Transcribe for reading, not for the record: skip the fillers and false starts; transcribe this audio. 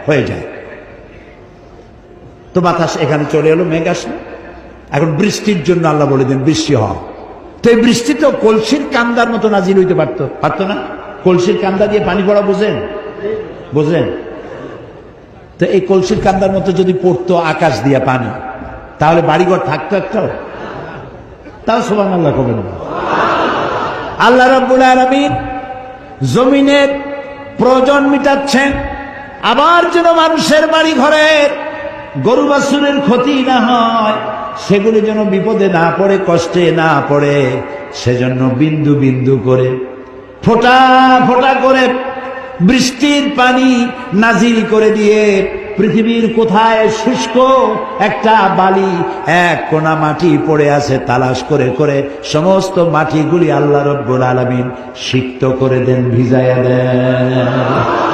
হয়ে যায়। তো বাতাস এখানে চলে এলো, মেঘ আসলো, এখন বৃষ্টির জন্য আল্লাহ বলে দেন বৃষ্টি হয়। তো এই বৃষ্টি তো কলসির কান্দার মতো নাজিল হইতে পারতো না? কলসির কান্দা দিয়ে পানি পড়া বোঝেন? তো এই কলসির কান্দার মতো যদি পড়তো আকাশ দিয়া পানি, তাহলে বাড়িঘর থাকতো একটাও? তাও সুবহানাল্লাহ কবেন। আল্লাহ রাব্বুল আলামিন জমিনের প্রয়োজন মিটাচ্ছেন, আবার যেন মানুষের বাড়ি ঘরের গরু বাছুরের ক্ষতি না হয়, সেগুলি যেন বিপদে না পড়ে, কষ্টে না পড়ে, সেজন্য বিন্দু বিন্দু করে, ফোঁটা ফোঁটা করে বৃষ্টির পানি নাজিল করে দিয়ে পৃথিবীর কোথায় শুষ্ক একটা বালি, এক কোনা মাটি পড়ে আছে, তালাশ করে করে সমস্ত মাটিগুলি আল্লাহ রাব্বুল আলামিন সিক্ত করে দেন, ভিজায়া দেন।